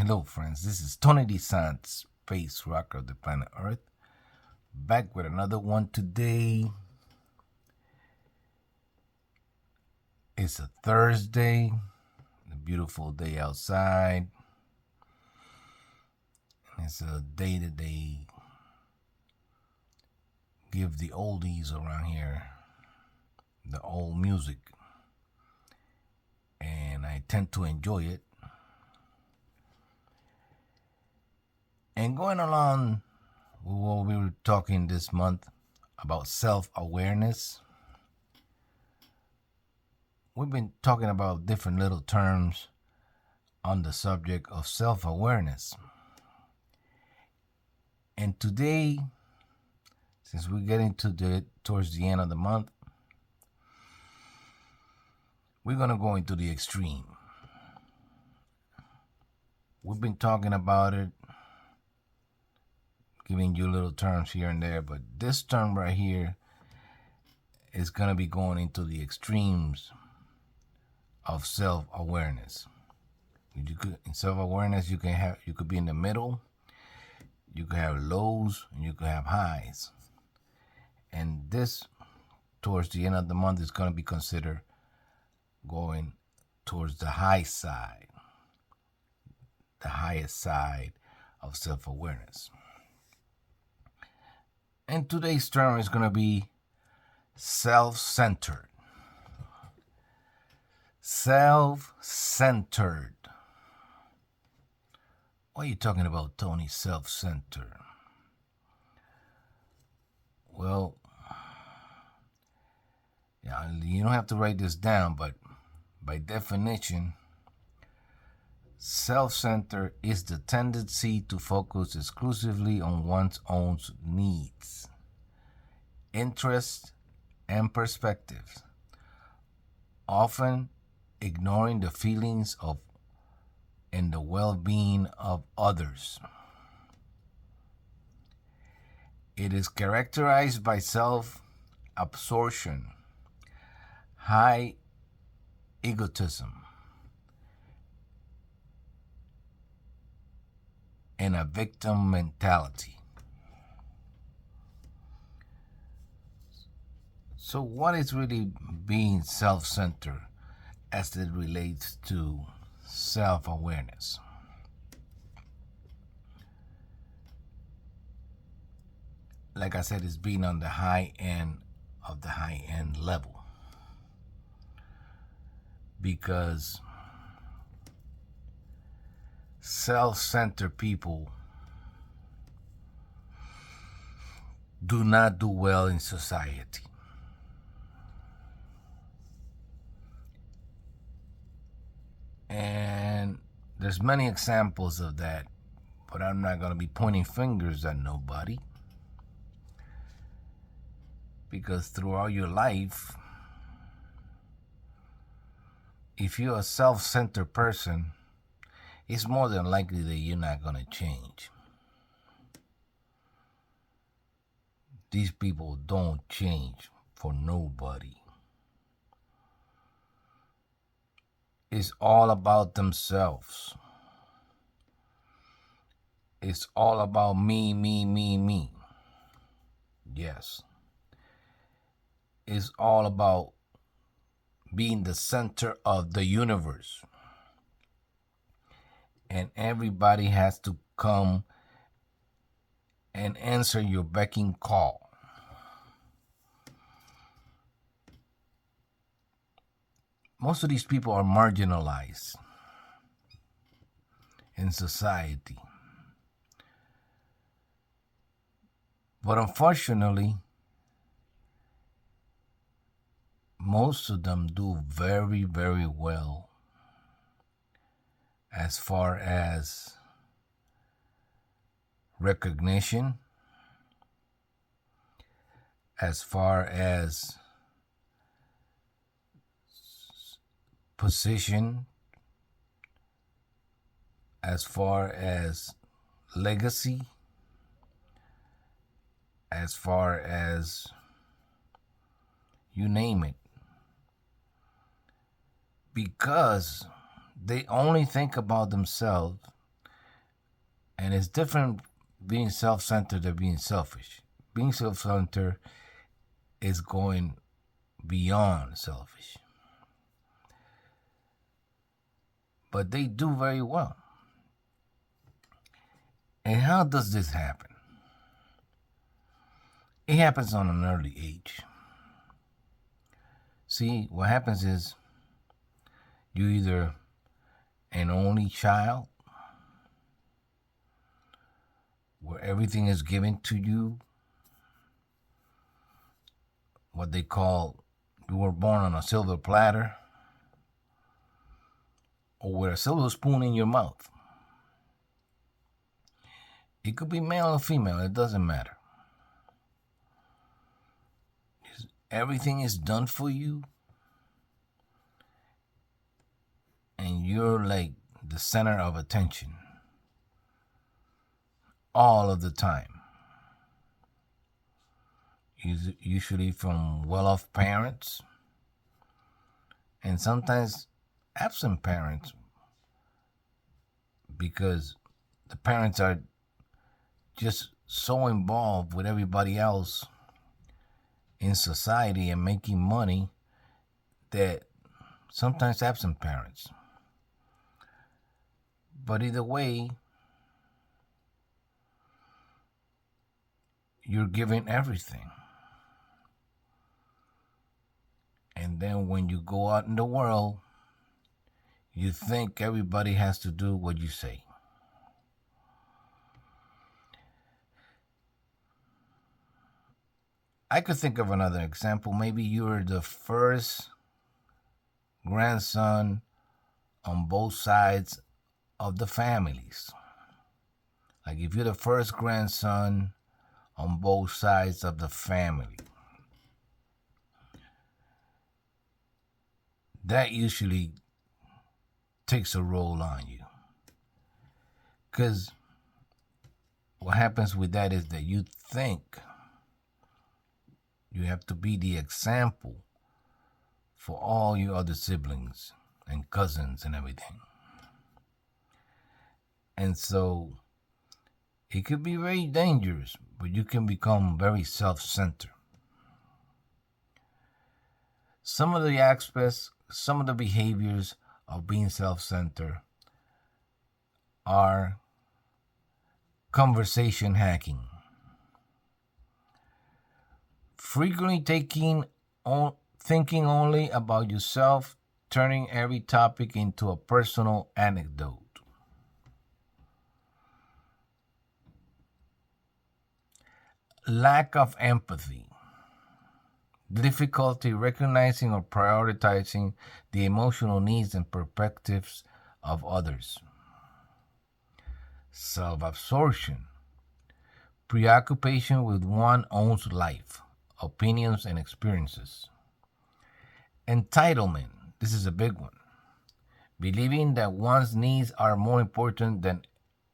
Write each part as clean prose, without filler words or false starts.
Hello, friends. This is Tony DeSant, space rocker of the planet Earth, back with another one today. It's a Thursday, a beautiful day outside. It's a day that they give the oldies around here, the old music, and I tend to enjoy it. And going along with what we were talking this month about self-awareness, we've been talking about different little terms on the subject of self-awareness. And today, since we're getting towards the end of the month, we're going to go into the extreme. We've been talking about it, giving you little terms here and there, but this term right here is going to be going into the extremes of self-awareness. In self-awareness, you could be in the middle, you could have lows, and you could have highs. And this, towards the end of the month, is going to be considered going towards the high side, the highest side of self-awareness. And today's term is going to be self-centered. Self-centered. What are you talking about, Tony? Self-centered. Well, yeah, you don't have to write this down, but by definition, self-centered is the tendency to focus exclusively on one's own needs, interests, and perspectives, often ignoring the feelings of and the well-being of others. It is characterized by self-absorption, high egotism, and a victim mentality. So what is really being self-centered as it relates to self-awareness? Like I said, it's being on the high end of the high end level. Because self-centered people do not do well in society. And there's many examples of that, but I'm not going to be pointing fingers at nobody. Because throughout your life, if you're a self-centered person, it's more than likely that you're not going to change. These people don't change for nobody. It's all about themselves. It's all about me, me, me, me. Yes. It's all about being the center of the universe. And everybody has to come and answer your becking call. Most of these people are marginalized in society. But unfortunately, most of them do very, very well as far as recognition, as far as position, as far as legacy, as far as you name it. Because they only think about themselves And it's different being self-centered than being selfish. Being self-centered is going beyond selfish. But they do very well. And how does this happen? It happens on an early age. See, what happens is you're either an only child where everything is given to you, what they call you were born on a silver platter, or with a silver spoon in your mouth. It could be male or female, it doesn't matter. Everything is done for you, and you're like the center of attention all of the time. Usually from well-off parents, and sometimes absent parents, because the parents are just so involved with everybody else in society and making money that sometimes absent parents. But either way, you're given everything. And then when you go out in the world, you think everybody has to do what you say. I could think of another example. Maybe you're the first grandson on both sides of the families. Like if you're the first grandson on both sides of the family, that usually takes a roll on you. Because what happens with that is that you think you have to be the example for all your other siblings and cousins and everything. And so it could be very dangerous, but you can become very self-centered. Some of the aspects, some of the behaviors of being self-centered are conversation hacking. Frequently thinking only about yourself, turning every topic into a personal anecdote. Lack of empathy. Difficulty recognizing or prioritizing the emotional needs and perspectives of others. Self-absorption. Preoccupation with one's own life, opinions, and experiences. Entitlement. This is a big one. Believing that one's needs are more important than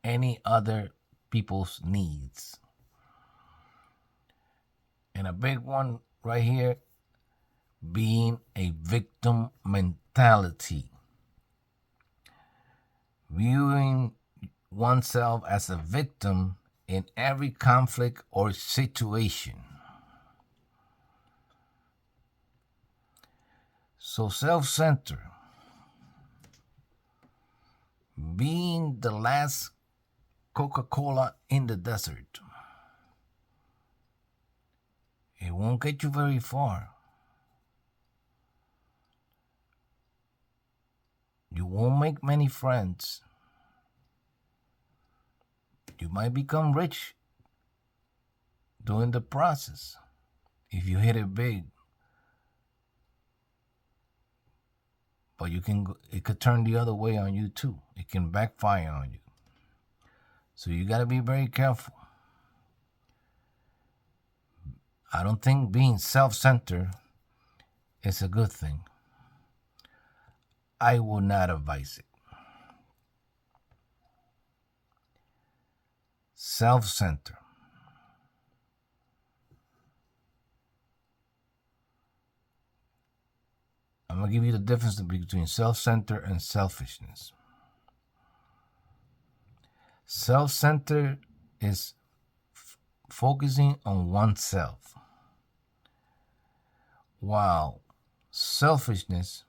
any other people's needs. And a big one right here, being a victim mentality. Viewing oneself as a victim in every conflict or situation. So self-centered, being the last Coca-Cola in the desert. It won't get you very far. You won't make many friends. You might become rich during the process if you hit it big. But it could turn the other way on you too. It can backfire on you. So you got to be very careful. I don't think being self-centered is a good thing. I will not advise it. Self-centered. I'm going to give you the difference between self-centered and selfishness. Self-centered is focusing on oneself, while selfishness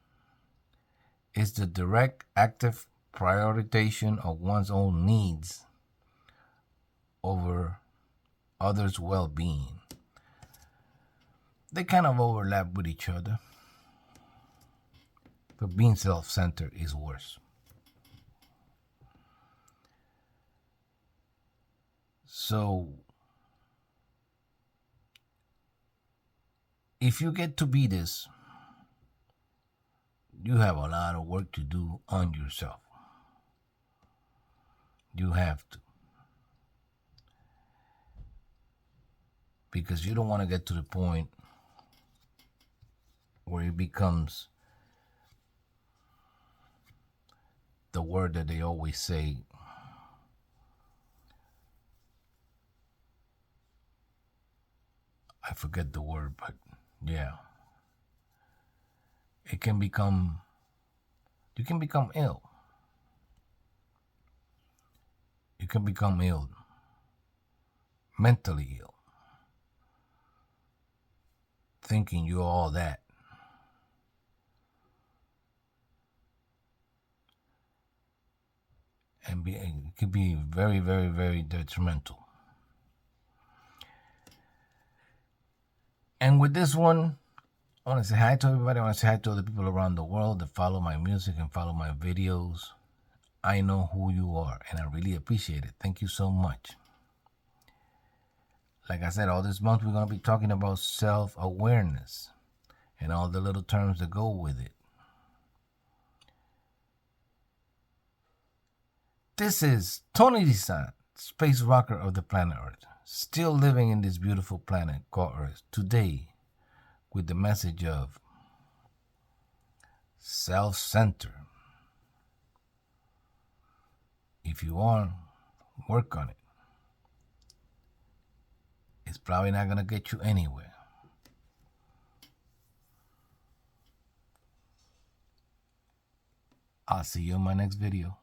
is the direct, active prioritization of one's own needs over others' well-being. They kind of overlap with each other, but being self-centered is worse. So, if you get to be this, you have a lot of work to do on yourself. You have to. Because you don't want to get to the point where it becomes the word that they always say, I forget the word, but yeah. You can become ill. You can become ill, mentally ill, thinking you're all that. And it can be very, very, very detrimental. And with this one, I want to say hi to everybody. I want to say hi to other people around the world that follow my music and follow my videos. I know who you are, and I really appreciate it. Thank you so much. Like I said, all this month we're going to be talking about self-awareness and all the little terms that go with it. This is Tony DeSant, space rocker of the planet Earth, still living in this beautiful planet called Earth today with the message of self-centered. If you are, work on it. It's probably not going to get you anywhere. I'll see you in my next video.